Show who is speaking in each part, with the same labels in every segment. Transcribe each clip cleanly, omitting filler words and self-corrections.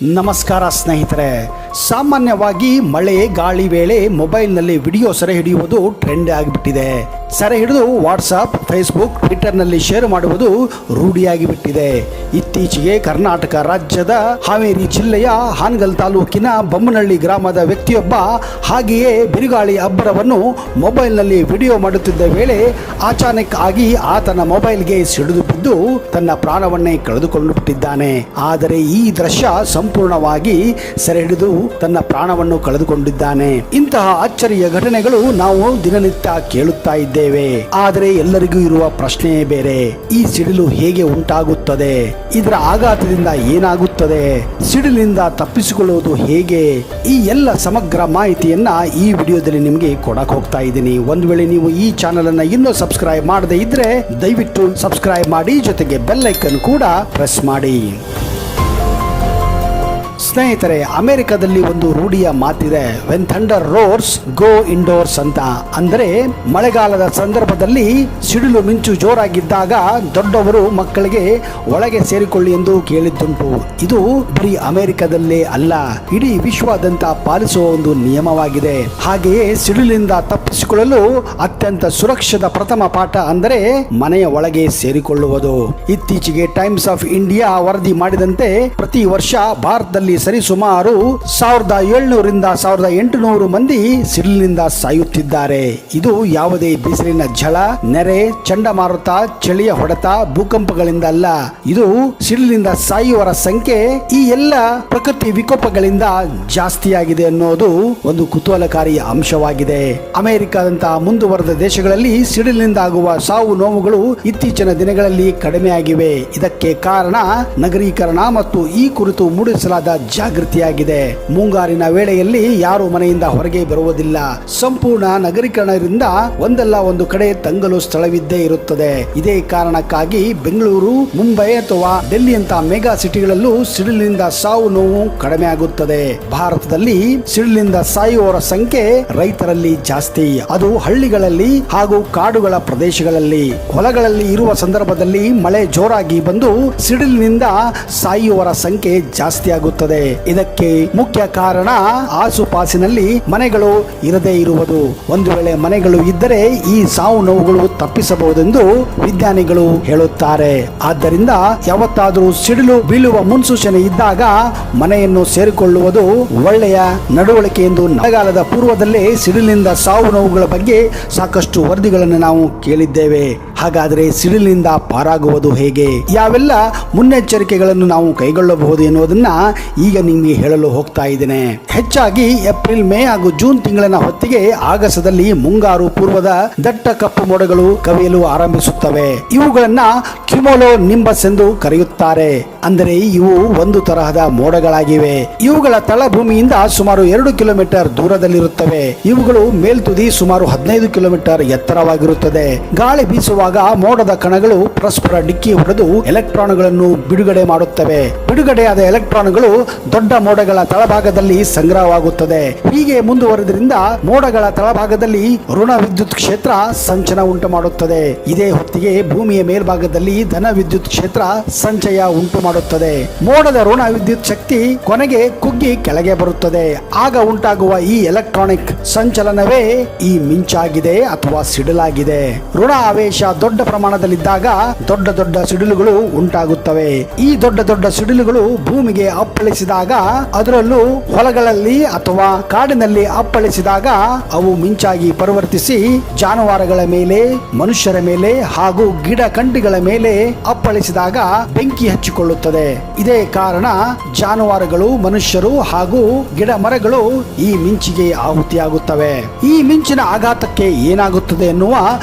Speaker 1: ನಮಸ್ಕಾರ ಸ್ನೇಹಿತರೆ. ಸಾಮಾನ್ಯವಾಗಿ ಮಳೆ ಗಾಳಿ ವೇಳೆ ಮೊಬೈಲ್ನಲ್ಲಿ ವಿಡಿಯೋ ಸೆರೆ ಹಿಡಿಯುವುದು ಟ್ರೆಂಡ್ ಆಗಿಬಿಟ್ಟಿದೆ. ಸೆರೆ ಹಿಡಿದು ವಾಟ್ಸಪ್, ಫೇಸ್ಬುಕ್, ಟ್ವಿಟರ್ನಲ್ಲಿ ಶೇರ್ ಮಾಡುವುದು ರೂಢಿಯಾಗಿಬಿಟ್ಟಿದೆ. ಇತ್ತೀಚೆಗೆ ಕರ್ನಾಟಕ ರಾಜ್ಯದ ಹಾವೇರಿ ಜಿಲ್ಲೆಯ ಹಾನಗಲ್ ತಾಲೂಕಿನ ಬೊಮ್ಮನಹಳ್ಳಿ ಗ್ರಾಮದ ವ್ಯಕ್ತಿಯೊಬ್ಬ ಹಾಗೆಯೇ ಬಿರುಗಾಳಿ ಅಬ್ಬರವನ್ನು ಮೊಬೈಲ್ನಲ್ಲಿ ವಿಡಿಯೋ ಮಾಡುತ್ತಿದ್ದ ವೇಳೆ ಅಚಾನಕ್ ಆಗಿ ಆತನ ಮೊಬೈಲ್ಗೆ ಸಿಡಿದು ಬಿದ್ದು ತನ್ನ ಪ್ರಾಣವನ್ನೇ ಕಳೆದುಕೊಂಡು ಬಿಟ್ಟಿದ್ದಾನೆ. ಆದರೆ ಈ ದೃಶ್ಯ ಸಂಪೂರ್ಣವಾಗಿ ಸೆರೆ ಹಿಡಿದು ತನ್ನ ಪ್ರಾಣವನ್ನು ಕಳೆದುಕೊಂಡಿದ್ದಾನೆ. ಇಂತಹ ಅಚ್ಚರಿಯ ಘಟನೆಗಳು ನಾವು ದಿನನಿತ್ಯ ಕೇಳುತ್ತಾ ಇದ್ದೇವೆ. ಆದರೆ ಎಲ್ಲರಿಗೂ ಇರುವ ಪ್ರಶ್ನೆಯೇ ಬೇರೆ. ಈ ಸಿಡಿಲು ಹೇಗೆ ಉಂಟಾಗುತ್ತದೆ? ಇದರ ಆಘಾತದಿಂದ ಏನಾಗುತ್ತದೆ? ಸಿಡಿಲಿನಿಂದ ತಪ್ಪಿಸಿಕೊಳ್ಳುವುದು ಹೇಗೆ? ಈ ಎಲ್ಲ ಸಮಗ್ರ ಮಾಹಿತಿಯನ್ನ ಈ ವಿಡಿಯೋದಲ್ಲಿ ನಿಮಗೆ ಕೊಡಕ್ಕೆ ಹೋಗ್ತಾ ಇದ್ದೀನಿ. ಒಂದು ವೇಳೆ ನೀವು ಈ ಚಾನೆಲ್ ಅನ್ನ ಇನ್ನೂ ಸಬ್ಸ್ಕ್ರೈಬ್ ಮಾಡದೇ ಇದ್ರೆ ದಯವಿಟ್ಟು ಸಬ್ಸ್ಕ್ರೈಬ್ ಮಾಡಿ, ಜೊತೆಗೆ ಬೆಲ್ ಐಕನ್ ಕೂಡ ಪ್ರೆಸ್ ಮಾಡಿ. ಸ್ನೇಹಿತರೆ, ಅಮೆರಿಕದಲ್ಲಿ ಒಂದು ರೂಢಿಯ ಮಾತಿದೆ, when thunder roars go indoors ಅಂತ. ಅಂದರೆ ಮಳೆಗಾಲದ ಸಂದರ್ಭದಲ್ಲಿ ಸಿಡಿಲು ಮಿಂಚು ಜೋರಾಗಿದ್ದಾಗ ದೊಡ್ಡವರು ಮಕ್ಕಳಿಗೆ ಒಳಗೆ ಸೇರಿಕೊಳ್ಳಿ ಎಂದು ಕೇಳಿದ್ದುಂಟು. ಇದು ಬರೀ ಅಮೆರಿಕದಲ್ಲೇ ಅಲ್ಲ, ಇಡೀ ವಿಶ್ವಾದ್ಯಂತ ಪಾಲಿಸುವ ಒಂದು ನಿಯಮವಾಗಿದೆ. ಹಾಗೆಯೇ ಸಿಡಿಲಿನಿಂದ ತಪ್ಪಿಸಿಕೊಳ್ಳಲು ಅತ್ಯಂತ ಸುರಕ್ಷಿತ ಪ್ರಥಮ ಪಾಠ ಅಂದರೆ ಮನೆಯ ಒಳಗೆ ಸೇರಿಕೊಳ್ಳುವುದು. ಇತ್ತೀಚೆಗೆ ಟೈಮ್ಸ್ ಆಫ್ ಇಂಡಿಯಾ ವರದಿ ಮಾಡಿದಂತೆ ಪ್ರತಿ ವರ್ಷ ಭಾರತದಲ್ಲಿ ಸರಿಸುಮಾರು 1700ರಿಂದ 1800 ಮಂದಿ ಸಿಡಿಲಿನಿಂದ ಸಾಯುತ್ತಿದ್ದಾರೆ. ಇದು ಯಾವುದೇ ಬಿಸಿಲಿನ ಝಳ, ನೆರೆ, ಚಂಡಮಾರುತ, ಚಳಿಯ ಹೊಡೆತ, ಭೂಕಂಪಗಳಿಂದ ಅಲ್ಲ. ಇದು ಸಿಡಿಲಿನಿಂದ ಸಾಯುವವರ ಸಂಖ್ಯೆ ಈ ಎಲ್ಲ ಪ್ರಕೃತಿ ವಿಕೋಪಗಳಿಂದ ಜಾಸ್ತಿಯಾಗಿದೆ ಅನ್ನೋದು ಒಂದು ಕುತೂಹಲಕಾರಿ ಅಂಶವಾಗಿದೆ. ಅಮೆರಿಕದಂತಹ ಮುಂದುವರೆದ ದೇಶಗಳಲ್ಲಿ ಸಿಡಿಲಿನಿಂದ ಆಗುವ ಸಾವು ನೋವುಗಳು ಇತ್ತೀಚಿನ ದಿನಗಳಲ್ಲಿ ಕಡಿಮೆಯಾಗಿವೆ. ಇದಕ್ಕೆ ಕಾರಣ ನಗರೀಕರಣ ಮತ್ತು ಈ ಕುರಿತು ಮೂಡಿಸಲಾದ ಜಾಗೃತಿಯಾಗಿದೆ. ಮುಂಗಾರಿನ ವೇಳೆಯಲ್ಲಿ ಯಾರು ಮನೆಯಿಂದ ಹೊರಗೆ ಬರುವುದಿಲ್ಲ. ಸಂಪೂರ್ಣ ನಗರೀಕರಣದಿಂದ ಒಂದಲ್ಲ ಒಂದು ಕಡೆ ತಂಗಲು ಸ್ಥಳವಿದ್ದೇ ಇರುತ್ತದೆ. ಇದೇ ಕಾರಣಕ್ಕಾಗಿ ಬೆಂಗಳೂರು, ಮುಂಬೈ ಅಥವಾ ಡೆಲ್ಲಿಯಂತಹ ಮೆಗಾ ಸಿಟಿಗಳಲ್ಲೂ ಸಿಡಿಲಿನಿಂದ ಸಾವು ನೋವು ಕಡಿಮೆ ಆಗುತ್ತದೆ. ಭಾರತದಲ್ಲಿ ಸಿಡಿಲಿನಿಂದ ಸಾಯುವವರ ಸಂಖ್ಯೆ ರೈತರಲ್ಲಿ ಜಾಸ್ತಿ, ಅದು ಹಳ್ಳಿಗಳಲ್ಲಿ ಹಾಗೂ ಕಾಡುಗಳ ಪ್ರದೇಶಗಳಲ್ಲಿ. ಹೊಲಗಳಲ್ಲಿ ಇರುವ ಸಂದರ್ಭದಲ್ಲಿ ಮಳೆ ಜೋರಾಗಿ ಬಂದು ಸಿಡಿಲಿನಿಂದ ಸಾಯುವವರ ಸಂಖ್ಯೆ ಜಾಸ್ತಿ ಆಗುತ್ತದೆ. ಇದಕ್ಕೆ ಮುಖ್ಯ ಕಾರಣ ಆಸುಪಾಸಿನಲ್ಲಿ ಮನೆಗಳು ಇರದೇ ಇರುವುದು. ಒಂದು ವೇಳೆ ಮನೆಗಳು ಇದ್ದರೆ ಈ ಸಾವು ನೋವುಗಳು ತಪ್ಪಿಸಬಹುದೆಂದು ವಿಜ್ಞಾನಿಗಳು ಹೇಳುತ್ತಾರೆ. ಆದ್ದರಿಂದ ಯಾವತ್ತಾದರೂ ಸಿಡಿಲು ಬೀಳುವ ಮುನ್ಸೂಚನೆ ಇದ್ದಾಗ ಮನೆಯನ್ನು ಸೇರಿಕೊಳ್ಳುವುದು ಒಳ್ಳೆಯ ನಡವಳಿಕೆ ಎಂದು ಮಳೆಗಾಲದ ಪೂರ್ವದಲ್ಲೇ ಸಿಡಿಲಿನಿಂದ ಸಾವು ನೋವುಗಳ ಬಗ್ಗೆ ಸಾಕಷ್ಟು ವರದಿಗಳನ್ನು ನಾವು ಕೇಳಿದ್ದೇವೆ. ಹಾಗಾದರೆ ಸಿಡಿಲಿನಿಂದ ಪಾರಾಗುವುದು ಹೇಗೆ? ಯಾವೆಲ್ಲ ಮುನ್ನೆಚ್ಚರಿಕೆಗಳನ್ನು ನಾವು ಕೈಗೊಳ್ಳಬಹುದು ಎನ್ನುವುದನ್ನ ಈಗ ನಿಮಗೆ ಹೇಳಲು ಹೋಗ್ತಾ ಇದ್ದೇನೆ. ಹೆಚ್ಚಾಗಿ ಏಪ್ರಿಲ್, ಮೇ ಹಾಗೂ ಜೂನ್ ತಿಂಗಳಿನ ಹೊತ್ತಿಗೆ ಆಗಸದಲ್ಲಿ ಮುಂಗಾರು ಪೂರ್ವದ ದಟ್ಟ ಕಪ್ಪು ಮೋಡಗಳು ಕವಿಯಲು ಆರಂಭಿಸುತ್ತವೆ. ಇವುಗಳನ್ನ ಕ್ಯುಮುಲೋ ನಿಂಬಸ್ ಎಂದು ಕರೆಯುತ್ತಾರೆ. ಅಂದರೆ ಇವು ಒಂದು ತರಹದ ಮೋಡಗಳಾಗಿವೆ. ಇವುಗಳ ತಳಭೂಮಿಯಿಂದ ಸುಮಾರು 2 ಕಿಲೋಮೀಟರ್ ದೂರದಲ್ಲಿರುತ್ತವೆ. ಇವುಗಳು ಮೇಲ್ತುದಿ ಸುಮಾರು 15 ಕಿಲೋಮೀಟರ್ ಎತ್ತರವಾಗಿರುತ್ತದೆ. ಗಾಳಿ ಬೀಸುವಾಗ ಮೋಡದ ಕಣಗಳು ಪರಸ್ಪರ ಡಿಕ್ಕಿ ಹೊಡೆದು ಎಲೆಕ್ಟ್ರಾನ್ಗಳನ್ನು ಬಿಡುಗಡೆ ಮಾಡುತ್ತವೆ. ಬಿಡುಗಡೆಯಾದ ಎಲೆಕ್ಟ್ರಾನ್ಗಳು ದೊಡ್ಡ ಮೋಡಗಳ ತಳಭಾಗದಲ್ಲಿ ಸಂಗ್ರಹವಾಗುತ್ತದೆ. ಹೀಗೆ ಮುಂದುವರೆದ್ರಿಂದ ಮೋಡಗಳ ತಳಭಾಗದಲ್ಲಿ ಋಣ ವಿದ್ಯುತ್ ಕ್ಷೇತ್ರ ಸಂಚನ ಉಂಟು ಮಾಡುತ್ತದೆ. ಇದೇ ಹೊತ್ತಿಗೆ ಭೂಮಿಯ ಮೇಲ್ಭಾಗದಲ್ಲಿ ಧನ ವಿದ್ಯುತ್ ಕ್ಷೇತ್ರ ಸಂಚಯ ಉಂಟು ಮಾಡುತ್ತದೆ. ಮೋಡದ ಋಣ ವಿದ್ಯುತ್ ಶಕ್ತಿ ಕೊನೆಗೆ ಕುಗ್ಗಿ ಕೆಳಗೆ ಬರುತ್ತದೆ. ಆಗ ಉಂಟಾಗುವ ಈ ಎಲೆಕ್ಟ್ರಾನಿಕ್ ಸಂಚಲನವೇ ಈ ಮಿಂಚಾಗಿದೆ ಅಥವಾ ಸಿಡಿಲಾಗಿದೆ. ಋಣ ಆವೇಶ ದೊಡ್ಡ ಪ್ರಮಾಣದಲ್ಲಿದ್ದಾಗ ದೊಡ್ಡ ದೊಡ್ಡ ಸಿಡಿಲುಗಳು ಉಂಟಾಗುತ್ತವೆ. ಈ ದೊಡ್ಡ ದೊಡ್ಡ ಸಿಡಿಲುಗಳು ಭೂಮಿಗೆ ಅಪ್ಪಳಿಸಿದಾಗ, ಅದರಲ್ಲೂ ಹೊಲಗಳಲ್ಲಿ ಅಥವಾ ಕಾಡಿನಲ್ಲಿ ಅಪ್ಪಳಿಸಿದಾಗ ಅವು ಮಿಂಚಾಗಿ ಪರಿವರ್ತಿಸಿ ಜಾನುವಾರುಗಳ ಮೇಲೆ, ಮನುಷ್ಯರ ಮೇಲೆ ಹಾಗೂ ಗಿಡ ಕಂಟಿಗಳ ಮೇಲೆ ಅಪ್ಪಳಿಸಿದಾಗ ಬೆಂಕಿ ಹಚ್ಚಿಕೊಳ್ಳುತ್ತದೆ. ಇದೇ ಕಾರಣ ಜಾನುವಾರುಗಳು, ಮನುಷ್ಯರು ಹಾಗೂ ಗಿಡ ಮರಗಳು ಈ ಮಿಂಚಿಗೆ ಆಹುತಿಯಾಗುತ್ತವೆ. ಈ ಮಿಂಚಿನ ಆಘಾತಕ್ಕೆ ಏನಾಗುತ್ತದೆ ಎನ್ನುವ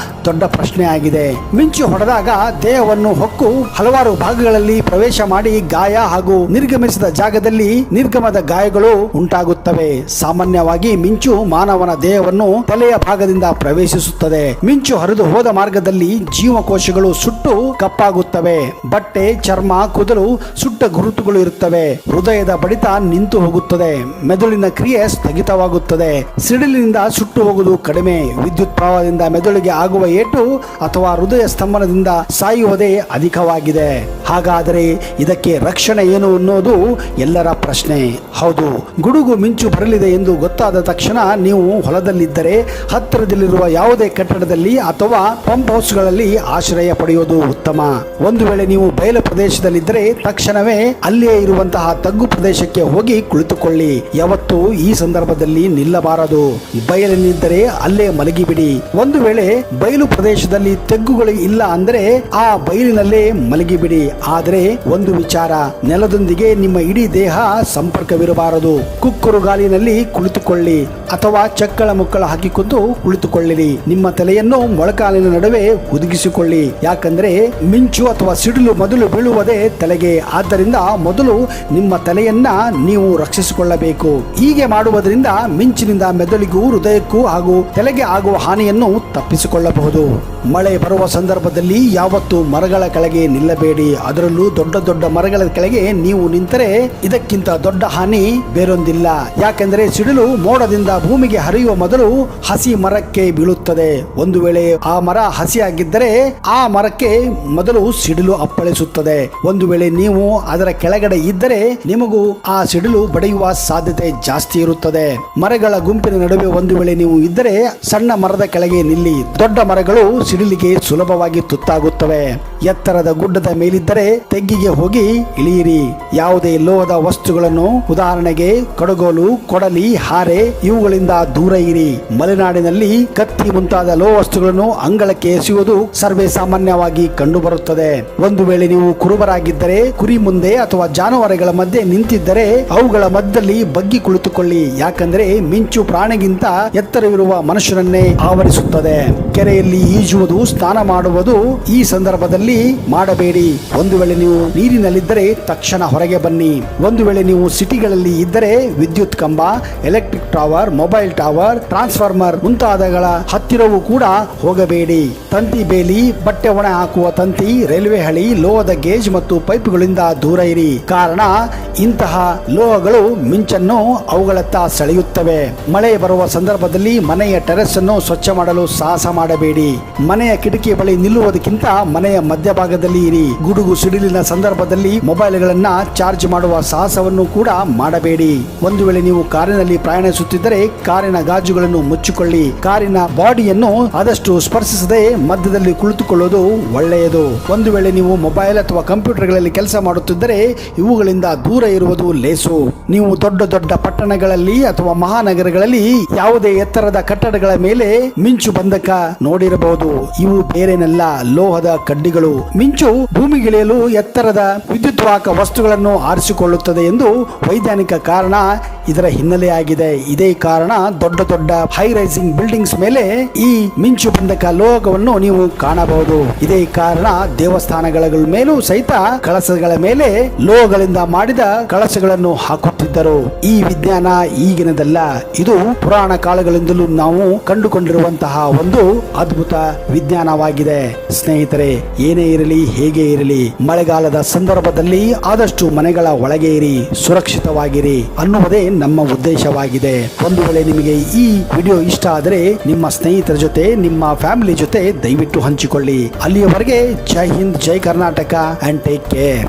Speaker 1: ದೊಡ್ಡ ಪ್ರಶ್ನೆ ಆಗಿದೆ. ಮಿಂಚು ಹೊಡೆದಾಗ ದೇಹವನ್ನು ಹೊಕ್ಕು ಹಲವಾರು ಭಾಗಗಳಲ್ಲಿ ಪ್ರವೇಶ ಮಾಡಿ ಗಾಯ ಹಾಗೂ ನಿರ್ಗಮಿಸಿದ ಜಾಗದಲ್ಲಿ ನಿರ್ಗಮದ ಗಾಯಗಳು ಉಂಟಾಗುತ್ತವೆ. ಸಾಮಾನ್ಯವಾಗಿ ಮಿಂಚು ಮಾನವನ ದೇಹವನ್ನು ತಲೆಯ ಭಾಗದಿಂದ ಪ್ರವೇಶಿಸುತ್ತದೆ. ಮಿಂಚು ಹರಿದು ಹೋದ ಮಾರ್ಗದಲ್ಲಿ ಜೀವಕೋಶಗಳು ಸುಟ್ಟು ಕಪ್ಪಾಗುತ್ತವೆ. ಬಟ್ಟೆ, ಚರ್ಮ, ಕೂದಲು ಸುಟ್ಟ ಗುರುತುಗಳು ಇರುತ್ತವೆ. ಹೃದಯದ ಬಡಿತ ನಿಂತು ಹೋಗುತ್ತದೆ. ಮೆದುಳಿನ ಕ್ರಿಯೆ ಸ್ಥಗಿತವಾಗುತ್ತದೆ. ಸಿಡಿಲಿನಿಂದ ಸುಟ್ಟು ಹೋಗುವುದು ಕಡಿಮೆ. ವಿದ್ಯುತ್ ಪ್ರವಾಹದಿಂದ ಮೆದುಳಿಗೆ ಆಗುವ ಏಟು ಅಥವಾ ಹೃದಯ ಸ್ತಂಭನದಿಂದ ಸಾಯುವುದೇ ಅಧಿಕವಾಗಿದೆ. ಹಾಗಾದರೆ ಇದಕ್ಕೆ ರಕ್ಷಣೆ ಏನು ಅನ್ನೋದು ಎಲ್ಲರ ಪ್ರಶ್ನೆ. ಹೌದು, ಗುಡುಗು ಮಿಂಚು ಬರಲಿದೆ ಎಂದು ಗೊತ್ತಾದ ತಕ್ಷಣ ನೀವು ಹೊಲದಲ್ಲಿದ್ದರೆ ಹತ್ತಿರದಲ್ಲಿರುವ ಯಾವುದೇ ಕಟ್ಟಡದಲ್ಲಿ ಅಥವಾ ಪಂಪ್ ಹೌಸ್ಗಳಲ್ಲಿ ಆಶ್ರಯ ಪಡೆಯುವುದು ಉತ್ತಮ. ಒಂದು ವೇಳೆ ನೀವು ಬಯಲು ಪ್ರದೇಶದಲ್ಲಿದ್ದರೆ ತಕ್ಷಣವೇ ಅಲ್ಲೇ ಇರುವಂತಹ ತಗ್ಗು ಪ್ರದೇಶಕ್ಕೆ ಹೋಗಿ ಕುಳಿತುಕೊಳ್ಳಿ. ಯಾವತ್ತೂ ಈ ಸಂದರ್ಭದಲ್ಲಿ ನಿಲ್ಲಬಾರದು. ಬಯಲಿನಿದ್ದರೆ ಅಲ್ಲೇ ಮಲಗಿಬಿಡಿ. ಒಂದು ವೇಳೆ ಬಯಲು ಪ್ರದೇಶದಲ್ಲಿ ತೆಗ್ಗುಗಳು ಇಲ್ಲ ಅಂದ್ರೆ ಆ ಬಯಲಿನಲ್ಲೇ ಮಲಗಿಬಿಡಿ. ಆದರೆ ಒಂದು ವಿಚಾರ, ನೆಲದೊಂದಿಗೆ ನಿಮ್ಮ ಇಡೀ ದೇಹ ಸಂಪರ್ಕವಿರಬಾರದು. ಕುಕ್ಕುರು ಗಾಲಿನಲ್ಲಿ ಕುಳಿತುಕೊಳ್ಳಿ ಅಥವಾ ಚಕ್ಕಳ ಮುಕ್ಕಳ ಹಾಕಿಕೊಂಡು ಕುಳಿತುಕೊಳ್ಳಿರಿ. ನಿಮ್ಮ ತಲೆಯನ್ನು ಮೊಳಕಾಲಿನ ನಡುವೆ ಹುದುಗಿಸಿಕೊಳ್ಳಿ. ಯಾಕಂದ್ರೆ ಮಿಂಚು ಅಥವಾ ಸಿಡಿಲು ಮೊದಲು ಬೀಳುವುದೇ ತಲೆಗೆ. ಆದ್ದರಿಂದ ಮೊದಲು ನಿಮ್ಮ ತಲೆಯನ್ನ ನೀವು ರಕ್ಷಿಸಿಕೊಳ್ಳಬೇಕು. ಹೀಗೆ ಮಾಡುವುದರಿಂದ ಮಿಂಚಿನಿಂದ ಮೆದುಳಿಗೂ ಹೃದಯಕ್ಕೂ ಹಾಗೂ ತಲೆಗೆ ಆಗುವ ಹಾನಿಯನ್ನು ತಪ್ಪಿಸಿಕೊಳ್ಳಬಹುದು. ಮಳೆ ಬರುವ ಸಂದರ್ಭದಲ್ಲಿ ಯಾವತ್ತೂ ಮರಗಳ ಕೆಳಗೆ ನಿಲ್ಲಬೇಡಿ. ಅದರಲ್ಲೂ ದೊಡ್ಡ ದೊಡ್ಡ ಮರಗಳ ಕೆಳಗೆ ನೀವು ನಿಂತರೆ ಇದಕ್ಕಿಂತ ದೊಡ್ಡ ಹಾನಿ ಬೇರೊಂದಿಲ್ಲ. ಯಾಕೆಂದರೆ ಸಿಡಿಲು ಮೋಡದಿಂದ ಭೂಮಿಗೆ ಹರಿಯುವ ಮೊದಲು ಹಸಿ ಮರಕ್ಕೆ ಬೀಳುತ್ತದೆ. ಒಂದು ವೇಳೆ ಆ ಮರ ಹಸಿಯಾಗಿದ್ದರೆ ಆ ಮರಕ್ಕೆ ಮೊದಲು ಸಿಡಿಲು ಅಪ್ಪಳಿಸುತ್ತದೆ. ಒಂದು ವೇಳೆ ನೀವು ಅದರ ಕೆಳಗಡೆ ಇದ್ದರೆ ನಿಮಗೂ ಆ ಸಿಡಿಲು ಬಡಿಯುವ ಸಾಧ್ಯತೆ ಜಾಸ್ತಿ ಇರುತ್ತದೆ. ಮರಗಳ ಗುಂಪಿನ ನಡುವೆ ಒಂದು ವೇಳೆ ನೀವು ಇದ್ದರೆ ಸಣ್ಣ ಮರದ ಕೆಳಗೆ ನಿಲ್ಲಿ. ದೊಡ್ಡ ಮರಗಳು ಸಿಡಿಲಿಗೆ ಸುಲಭವಾಗಿ ತುತ್ತಾಗುತ್ತವೆ. ಎತ್ತರದ ಗುಡ್ಡದ ಮೇಲಿದ್ದರೆ ತೆಗ್ಗಿಗೆ ಹೋಗಿ ಇಳಿಯಿರಿ. ಯಾವುದೇ ಲೋಹದ ವಸ್ತುಗಳನ್ನು, ಉದಾಹರಣೆಗೆ ಕಡಗೋಲು, ಕೊಡಲಿ, ಹಾರೆ ಇವುಗಳಿಂದ ದೂರ ಇರಿ. ಮಲೆನಾಡಿನಲ್ಲಿ ಕತ್ತಿ ಮುಂತಾದ ಲೋಹ ವಸ್ತುಗಳನ್ನು ಅಂಗಳಕ್ಕೆ ಎಸೆಯುವುದು ಸರ್ವೇ ಸಾಮಾನ್ಯವಾಗಿ ಕಂಡುಬರುತ್ತದೆ. ಒಂದು ವೇಳೆ ನೀವು ಕುರುಬರಾಗಿದ್ದರೆ ಕುರಿ ಮುಂದೆ ಅಥವಾ ಜಾನುವಾರುಗಳ ಮಧ್ಯೆ ನಿಂತಿದ್ದರೆ ಅವುಗಳ ಮಧ್ಯದಲ್ಲಿ ಬಗ್ಗಿ ಕುಳಿತುಕೊಳ್ಳಿ. ಯಾಕಂದ್ರೆ ಮಿಂಚು ಪ್ರಾಣಿಗಿಂತ ಎತ್ತರವಿರುವ ಮನುಷ್ಯನನ್ನೇ ಆವರಿಸುತ್ತದೆ. ಕೆರೆಯಲ್ಲಿ ಈಜುವುದು, ಸ್ನಾನ ಮಾಡುವುದು ಈ ಸಂದರ್ಭದಲ್ಲಿ ಮಾಡಬೇಡಿ. ಒಂದು ವೇಳೆ ನೀವು ನೀರಿನಲ್ಲಿದ್ದರೆ ತಕ್ಷಣ ಹೊರಗೆ ಬನ್ನಿ. ಒಂದು ವೇಳೆ ನೀವು ಸಿಟಿಗಳಲ್ಲಿ ಇದ್ದರೆ ವಿದ್ಯುತ್ ಕಂಬ, electric tower, mobile tower, transformer ಮುಂತಾದಗಳ ಹತ್ತಿರವೂ ಕೂಡ ಹೋಗಬೇಡಿ. ತಂತಿ ಬೇಲಿ, ಬಟ್ಟೆ ಒಣ ಹಾಕುವ ತಂತಿ, ರೈಲ್ವೆ ಹಳಿ, ಲೋಹದ ಗೇಜ್ ಮತ್ತು ಪೈಪ್ಗಳಿಂದ ದೂರ ಇರಿ. ಕಾರಣ ಇಂತಹ ಲೋಹಗಳು ಮಿಂಚನ್ನು ಅವುಗಳತ್ತ ಸೆಳೆಯುತ್ತವೆ. ಮಳೆ ಬರುವ ಸಂದರ್ಭದಲ್ಲಿ ಮನೆಯ ಟೆರೆಸ್ ಅನ್ನು ಸ್ವಚ್ಛ ಮಾಡಲು ಸಾಹಸ ಮಾಡಬೇಡಿ. ಮನೆಯ ಕಿಟಕಿ ಬಳಿ ನಿಲ್ಲುವುದಕ್ಕಿಂತ ಮನೆಯ ಮಧ್ಯಭಾಗದಲ್ಲಿ ಇರಿ. ಗುಡುಗು ಸಿಡಿಲಿನ ಸಂದರ್ಭದಲ್ಲಿ ಮೊಬೈಲ್ಗಳನ್ನ ಚಾರ್ಜ್ ಮಾಡುವ ಸಾಹಸವನ್ನು ಕೂಡ ಮಾಡಬೇಡಿ. ಒಂದು ವೇಳೆ ನೀವು ಕಾರಿನಲ್ಲಿ ಪ್ರಯಾಣಿಸುತ್ತಿದ್ದರೆ ಕಾರಿನ ಗಾಜುಗಳನ್ನು ಮುಚ್ಚಿಕೊಳ್ಳಿ. ಕಾರಿನ ಬಾಡಿಯನ್ನು ಆದಷ್ಟು ಸ್ಪರ್ಶಿಸದೆ ಮಧ್ಯದಲ್ಲಿ ಕುಳಿತುಕೊಳ್ಳುವುದು ಒಳ್ಳೆಯದು. ಒಂದು ವೇಳೆ ನೀವು ಮೊಬೈಲ್ ಅಥವಾ ಕಂಪ್ಯೂಟರ್ಗಳಲ್ಲಿ ಕೆಲಸ ಮಾಡುತ್ತಿದ್ದರೆ ಇವುಗಳಿಂದ ದೂರ ಇರುವುದು ಲೇಸು. ನೀವು ದೊಡ್ಡ ದೊಡ್ಡ ಪಟ್ಟಣಗಳಲ್ಲಿ ಅಥವಾ ಮಹಾನಗರಗಳಲ್ಲಿ ಯಾವುದೇ ಎತ್ತರದ ಕಟ್ಟಡಗಳ ಮೇಲೆ ಮಿಂಚು ಬಂಧಕ ನೋಡಿರಬಹುದು. ಇವು ಬೇರೇನಲ್ಲ, ಲೋಹದ ಕಡ್ಡಿಗಳು. ಮಿಂಚು ಭೂಮಿಗಿಳಿಯಲು ಎತ್ತರದ ವಿದ್ಯುತ್ ವಾಹಕ ವಸ್ತುಗಳನ್ನು ಆರಿಸಿಕೊಳ್ಳುತ್ತದೆ ಎಂದು ವೈಜ್ಞಾನಿಕ ಕಾರಣ ಇದರ ಹಿನ್ನೆಲೆಯಾಗಿದೆ. ಇದೇ ಕಾರಣ ದೊಡ್ಡ ದೊಡ್ಡ ಹೈ ರೈಸಿಂಗ್ ಬಿಲ್ಡಿಂಗ್ಸ್ ಮೇಲೆ ಈ ಮಿಂಚು ಬಂಧಕ ಲೋಹವನ್ನು ನೀವು ಕಾಣಬಹುದು. ಇದೇ ಕಾರಣ ದೇವಸ್ಥಾನಗಳ ಮೇಲೂ ಸಹಿತ ಕಳಸಗಳ ಮೇಲೆ ಲೋಹಗಳಿಂದ ಮಾಡಿದ ಕಳಸಗಳನ್ನು ಹಾಕುತ್ತಿದ್ದರು. ಈ ವಿಜ್ಞಾನ ಈಗಿನದಲ್ಲ, ಇದು ಪುರಾಣ ಕಾಲಗಳಿಂದಲೂ ನಾವು ಕಂಡುಕೊಂಡಿರುವಂತಹ ಒಂದು ಅದ್ಭುತ ವಿಜ್ಞಾನವಾಗಿದೆ. ಸ್ನೇಹಿತರೆ, ಏನೇ ಇರಲಿ, ಹೇಗೆ ಇರಲಿ, ಮಳೆಗಾಲದ ಸಂದರ್ಭದಲ್ಲಿ ಆದಷ್ಟು ಮನೆಗಳ ಒಳಗೆ ಇರಿ, ಸುರಕ್ಷಿತವಾಗಿರಿ ಅನ್ನುವುದೇ ನಮ್ಮ ಉದ್ದೇಶವಾಗಿದೆ. ಒಂದು ವೇಳೆ ನಿಮಗೆ ಈ ವಿಡಿಯೋ ಇಷ್ಟ ಆದರೆ ನಿಮ್ಮ ಸ್ನೇಹಿತರ ಜೊತೆ, ನಿಮ್ಮ ಫ್ಯಾಮಿಲಿ ಜೊತೆ ದಯವಿಟ್ಟು ಹಂಚಿಕೊಳ್ಳಿ. ಅಲ್ಲಿಯವರೆಗೆ ಜೈ ಹಿಂದ್, ಜೈ ಕರ್ನಾಟಕ ಅಂಡ್ ಟೇಕ್ ಕೇರ್.